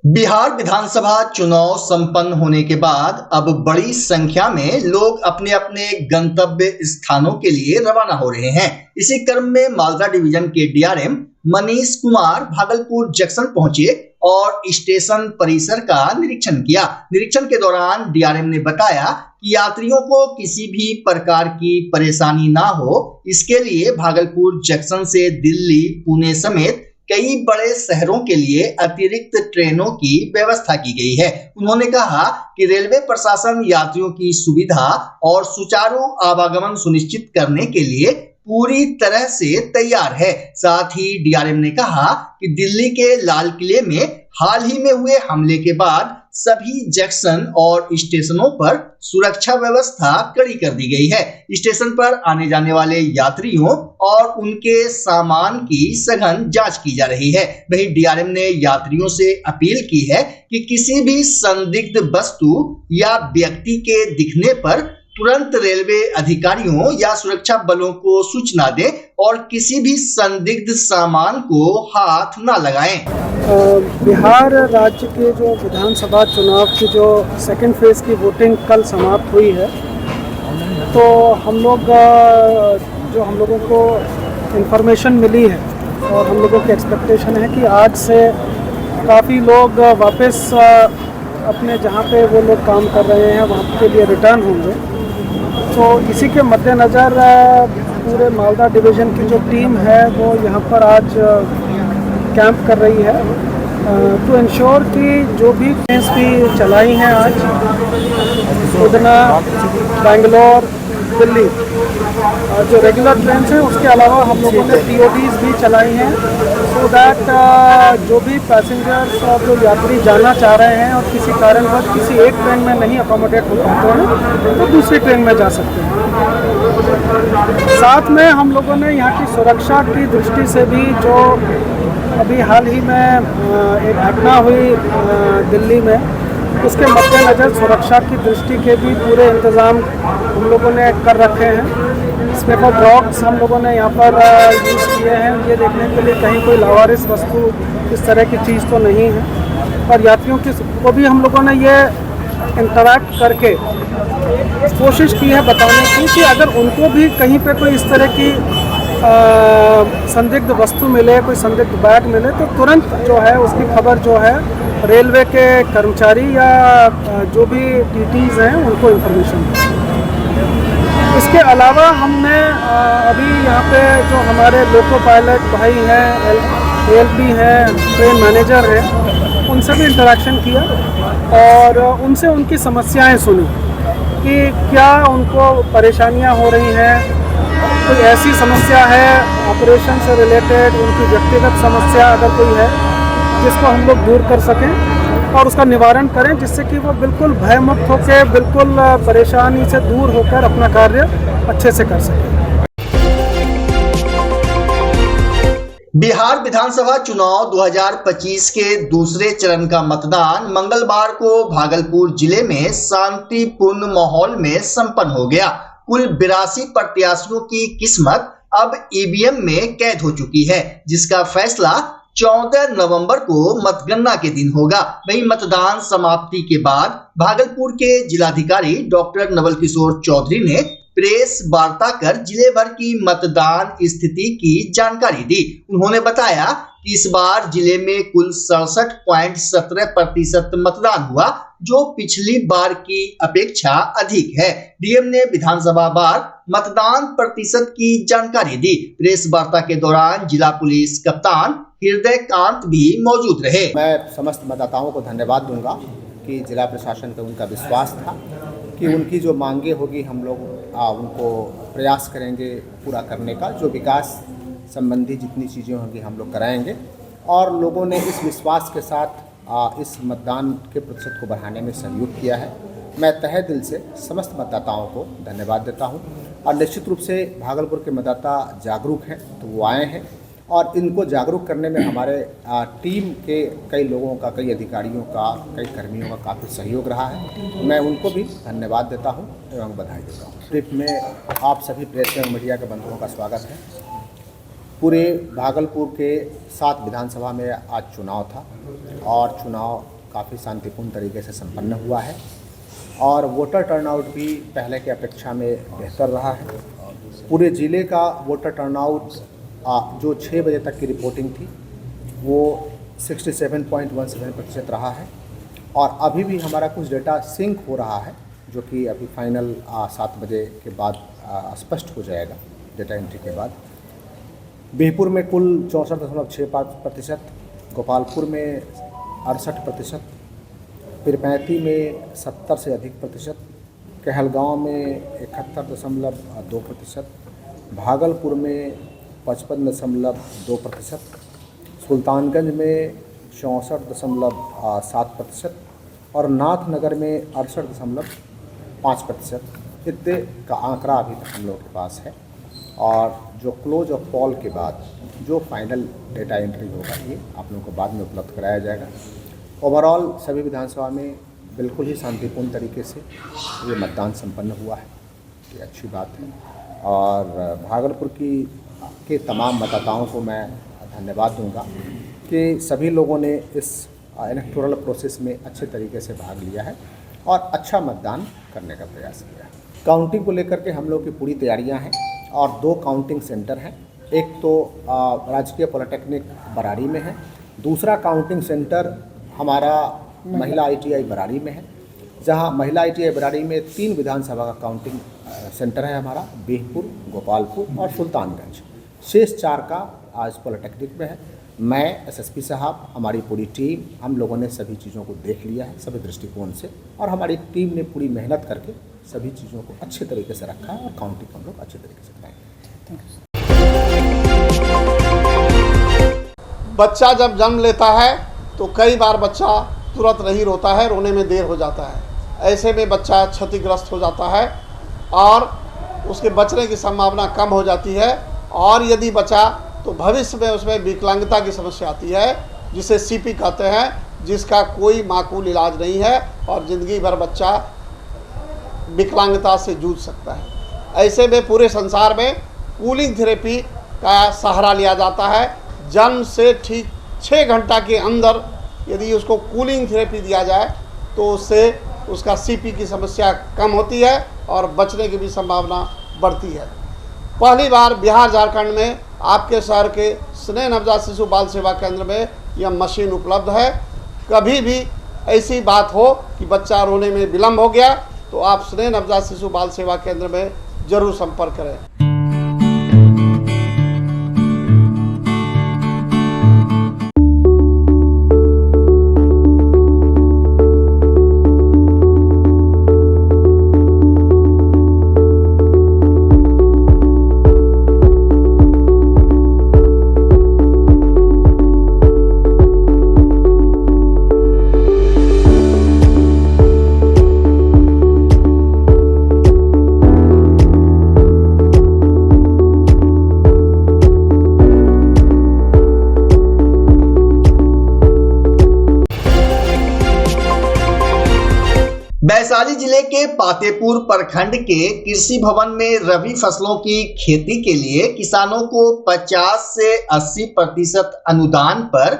बिहार विधानसभा चुनाव संपन्न होने के बाद अब बड़ी संख्या में लोग अपने अपने गंतव्य स्थानों के लिए रवाना हो रहे हैं। इसी क्रम में मालदा डिवीजन के डीआरएम मनीष कुमार भागलपुर जंक्शन पहुंचे और स्टेशन परिसर का निरीक्षण किया। निरीक्षण के दौरान डीआरएम ने बताया कि यात्रियों को किसी भी प्रकार की परेशानी ना हो, इसके लिए भागलपुर जंक्शन से दिल्ली, पुणे समेत कई बड़े शहरों के लिए अतिरिक्त ट्रेनों की व्यवस्था की गई है। उन्होंने कहा कि रेलवे प्रशासन यात्रियों की सुविधा और सुचारू आवागमन सुनिश्चित करने के लिए पूरी तरह से तैयार है। साथ ही डीआरएम ने कहा कि दिल्ली के लाल किले में हाल ही में हुए हमले के बाद सभी जंक्शन और स्टेशनों पर सुरक्षा व्यवस्था कड़ी कर दी गई है। स्टेशन पर आने जाने वाले यात्रियों और उनके सामान की सघन जांच की जा रही है। वहीं डीआरएम ने यात्रियों से अपील की है कि किसी भी संदिग्ध वस्तु या व्यक्ति के दिखने पर तुरंत रेलवे अधिकारियों या सुरक्षा बलों को सूचना दें और किसी भी संदिग्ध सामान को हाथ न लगाएं। बिहार राज्य के जो विधानसभा चुनाव की जो सेकेंड फेज की वोटिंग कल समाप्त हुई है, तो हम लोगों को इन्फॉर्मेशन मिली है और हम लोगों की एक्सपेक्टेशन है कि आज से काफ़ी लोग वापस अपने जहाँ पे वो लोग काम कर रहे हैं वहाँ के लिए रिटर्न होंगे। तो इसी के मद्देनज़र पूरे मालदा डिवीज़न की जो टीम है वो यहाँ पर आज कैंप कर रही है टू इंश्योर कि जो भी ट्रेन्स भी चलाई हैं आज उधना, बेंगलोर, दिल्ली, जो रेगुलर ट्रेन्स हैं उसके अलावा हम लोगों ने टीओडीज भी चलाई हैं सो दैट जो भी पैसेंजर्स और जो यात्री जाना चाह रहे हैं और किसी कारणवश किसी एक ट्रेन में नहीं अकोमोडेट हो पाते हैं तो दूसरी ट्रेन में जा सकते हैं। साथ में हम लोगों ने यहाँ की सुरक्षा की दृष्टि से भी जो अभी हाल ही में एक घटना हुई दिल्ली में, उसके मद्देनज़र सुरक्षा की दृष्टि के भी पूरे इंतज़ाम हम लोगों ने कर रखे हैं। स्पेपर ड्रॉग्स हम लोगों ने यहाँ पर यूज़ किए हैं ये देखने के लिए कहीं कोई लावारिस वस्तु इस तरह की चीज़ तो नहीं है। और यात्रियों को भी हम लोगों ने ये इंटरैक्ट करके कोशिश की है बताने की कि अगर उनको भी कहीं पे कोई इस तरह की संदिग्ध वस्तु मिले, कोई संदिग्ध बैग मिले तो तुरंत जो है उसकी खबर जो है रेलवे के कर्मचारी या जो भी टीटीज़ हैं उनको इन्फॉर्मेशन दें। इसके अलावा हमने अभी यहाँ पे जो हमारे लोको पायलट भाई हैं, एएलपी हैं, ट्रेन मैनेजर हैं, उनसे भी इंटरेक्शन किया और उनसे उनकी समस्याएं सुनी कि क्या उनको परेशानियां हो रही हैं, कोई ऐसी समस्या है ऑपरेशन से रिलेटेड, उनकी व्यक्तिगत समस्या अगर कोई है जिसको हम लोग दूर कर सकें और उसका निवारण करें जिससे कि वो बिल्कुल भयमुक्त होकर बिल्कुल परेशानी से दूर होकर अपना कार्य अच्छे से कर सकें। बिहार विधानसभा चुनाव 2025 के दूसरे चरण का मतदान मंगलवार को भागलपुर जिले में शांतिपूर्ण माहौल में संपन्न हो गया। कुल 82 प्रत्याशियों की किस्मत अब ईवीएम में कैद हो चुकी है, जिसका फैसला 14 नवंबर को मतगणना के दिन होगा। वहीं मतदान समाप्ति के बाद भागलपुर के जिलाधिकारी डॉक्टर नवल किशोर चौधरी ने प्रेस वार्ता कर जिले भर की मतदान स्थिति की जानकारी दी। उन्होंने बताया कि इस बार जिले में कुल 67.17% मतदान हुआ, जो पिछली बार की अपेक्षा अधिक है। डीएम ने विधानसभा वार मतदान प्रतिशत की जानकारी दी। प्रेस वार्ता के दौरान जिला पुलिस कप्तान हृदय कांत भी मौजूद रहे। मैं समस्त मतदाताओं को धन्यवाद दूंगा कि जिला प्रशासन पर उनका विश्वास था कि उनकी जो मांगे होगी हम लोग उनको प्रयास करेंगे पूरा करने का। जो विकास संबंधी जितनी चीज़ें होंगी हम लोग कराएंगे और लोगों ने इस विश्वास के साथ इस मतदान के प्रतिशत को बढ़ाने में सहयोग किया है। मैं तहे दिल से समस्त मतदाताओं को धन्यवाद देता हूं और निश्चित रूप से भागलपुर के मतदाता जागरूक हैं तो वो आए हैं और इनको जागरूक करने में हमारे टीम के कई लोगों का, कई अधिकारियों का, कई कर्मियों का काफ़ी सहयोग रहा है। मैं उनको भी धन्यवाद देता हूं एवं बधाई देता हूं। ट्रिप में आप सभी प्रेस एवं मीडिया के बंधुओं का स्वागत है। पूरे भागलपुर के 7 विधानसभा में आज चुनाव था और चुनाव काफ़ी शांतिपूर्ण तरीके से संपन्न हुआ है और वोटर टर्नआउट भी पहले की अपेक्षा में बेहतर रहा है। पूरे ज़िले का वोटर टर्नआउट जो 6 बजे तक की रिपोर्टिंग थी वो 67.17% रहा है और अभी भी हमारा कुछ डेटा सिंक हो रहा है जो कि अभी फाइनल 7 बजे के बाद स्पष्ट हो जाएगा डेटा एंट्री के बाद। बिहपुर में कुल 64.65%, गोपालपुर में 68%, पीरपैंती में 70 से अधिक प्रतिशत, कहलगांव में 71.2%, भागलपुर में 55.2%, सुल्तानगंज में 64.7% और नाथनगर में 68.5%। इतने का आंकड़ा अभी तक हम लोग के पास है और जो क्लोज ऑफ पॉल के बाद जो फाइनल डेटा एंट्री होगा ये आप लोगों को बाद में उपलब्ध कराया जाएगा। ओवरऑल सभी विधानसभा में बिल्कुल ही शांतिपूर्ण तरीके से ये मतदान संपन्न हुआ है, ये अच्छी बात है और भागलपुर के तमाम मतदाताओं को मैं धन्यवाद दूंगा कि सभी लोगों ने इस इलेक्टोरल प्रोसेस में अच्छे तरीके से भाग लिया है और अच्छा मतदान करने का प्रयास किया है। काउंटिंग को लेकर के हम लोग की पूरी तैयारियां हैं और 2 काउंटिंग सेंटर हैं। एक तो राजकीय पॉलिटेक्निक बराड़ी में है, दूसरा काउंटिंग सेंटर हमारा महिला ITI बराड़ी में है, जहां महिला ITI बराड़ी में 3 विधानसभा का काउंटिंग सेंटर है हमारा, बिहपुर, गोपालपुर और सुल्तानगंज। शेष 4 का आज पॉलिटेक्निक में है। मैं SSP साहब, हमारी पूरी टीम, हम लोगों ने सभी चीज़ों को देख लिया है सभी दृष्टिकोण से और हमारी टीम ने पूरी मेहनत करके सभी चीज़ों को अच्छे तरीके से रखा है और काउंटिंग हम लोग अच्छे तरीके से कराएंगे। बच्चा जब जन्म लेता है तो कई बार बच्चा तुरंत नहीं रोता है, रोने में देर हो जाता है। ऐसे में बच्चा क्षतिग्रस्त हो जाता है और उसके बचने की संभावना कम हो जाती है और यदि बचा तो भविष्य में उसमें विकलांगता की समस्या आती है जिसे CP कहते हैं, जिसका कोई माकूल इलाज नहीं है और ज़िंदगी भर बच्चा विकलांगता से जूझ सकता है। ऐसे में पूरे संसार में कूलिंग थेरेपी का सहारा लिया जाता है। जन्म से ठीक 6 घंटा के अंदर यदि उसको कूलिंग थेरेपी दिया जाए तो उससे उसका CP की समस्या कम होती है और बचने की भी संभावना बढ़ती है। पहली बार बिहार झारखंड में आपके शहर के स्नेह नवजात शिशु बाल सेवा केंद्र में यह मशीन उपलब्ध है। कभी भी ऐसी बात हो कि बच्चा रोने में विलम्ब हो गया तो आप स्नेह नवजात शिशु बाल सेवा केंद्र में जरूर संपर्क करें। वैशाली जिले के पातेपुर प्रखंड के कृषि भवन में रबी फसलों की खेती के लिए किसानों को 50 से 80% अनुदान पर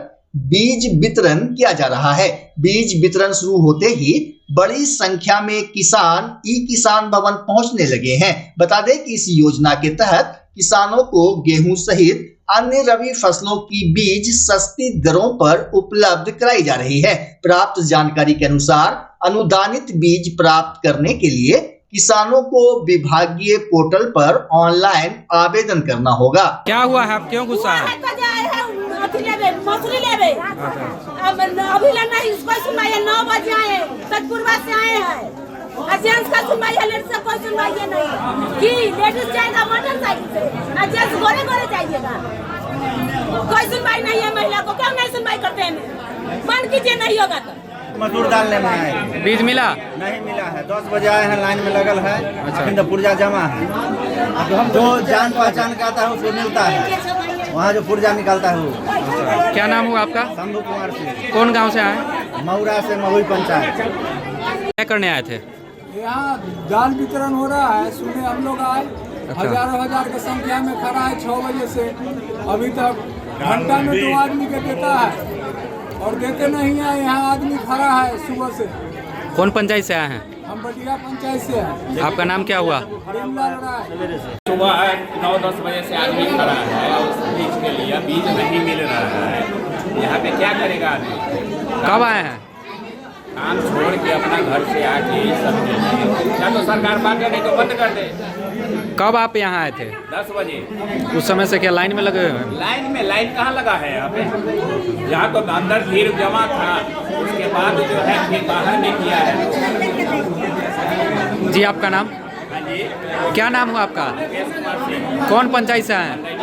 बीज वितरण किया जा रहा है। बीज वितरण शुरू होते ही बड़ी संख्या में किसान ई-किसान भवन पहुंचने लगे हैं। बता दें कि इस योजना के तहत किसानों को गेहूं सहित अन्य रबी फसलों की बीज सस्ती दरों पर उपलब्ध कराई जा रही है। प्राप्त जानकारी के अनुसार अनुदानित बीज प्राप्त करने के लिए किसानों को विभागीय पोर्टल पर ऑनलाइन आवेदन करना होगा। क्या हुआ है, आप क्यों गुस्सा है? अभी लगना है इसको सुनवाई 9 बजे आए, सतपुरवा से आए हैं। जेंट्स का सुनवाई है, लेडीज का कोई सुनवाई नहीं कि लेडीज जाएगा मोटरसाइकिल से, जेंट्स गोरे गोरे जाइएगा। कोई सुनवाई नहीं है महिला को, क्यों नहीं सुनवाई करते हैं? बंद कीजिए, नहीं होगा तो मजदूर डालने में आए। बीज मिला? नहीं मिला है। 10 बजे आए हैं, लाइन में लगल है। अच्छा। तो पुर्जा जमा है, जो जान पहचान का आता है उसको मिलता है, वहाँ जो पुर्जा निकालता है वो। अच्छा। क्या नाम हुआ आपका? शंभू कुमार सिंह। कौन गांव से आए? मऊरा से, महुई पंचायत। क्या करने आए थे? यहाँ दाल वितरण हो रहा है, सुबह हम लोग आए। अच्छा। हजारों हजार की संख्या में खड़ा है 6 बजे से अभी तक। घंटा में 2 आदमी के देता है। और देते नहीं है। यहाँ आदमी खड़ा है सुबह से। कौन पंचायत से आए हैं? हम बटिया पंचायत से हैं। आपका नाम क्या हुआ? प्रेमलाल राय। सुबह 9-10 बजे से आदमी खड़ा है उस बीज के लिए, बीज नहीं मिल रहा है। यहाँ पे क्या करेगा आदमी? कब आए हैं? काम छोड़ के अपना घर से आके सब के लिए, या तो सरकार बांटे नहीं तो बंद कर दे। कब आप यहाँ आए थे? 10 बजे। उस समय से क्या लाइन में लगे हुए हैं? लाइन कहाँ लगा है यहाँ पे? यहाँ तो अंदर भीड़ जमा था, उसके बाद जो है फिर बाहर नहीं किया है। जी आपका नाम? हाँ जी, क्या नाम हुआ आपका? मुकेश कुमार सिंह। कौन पंचायत से आए हैं?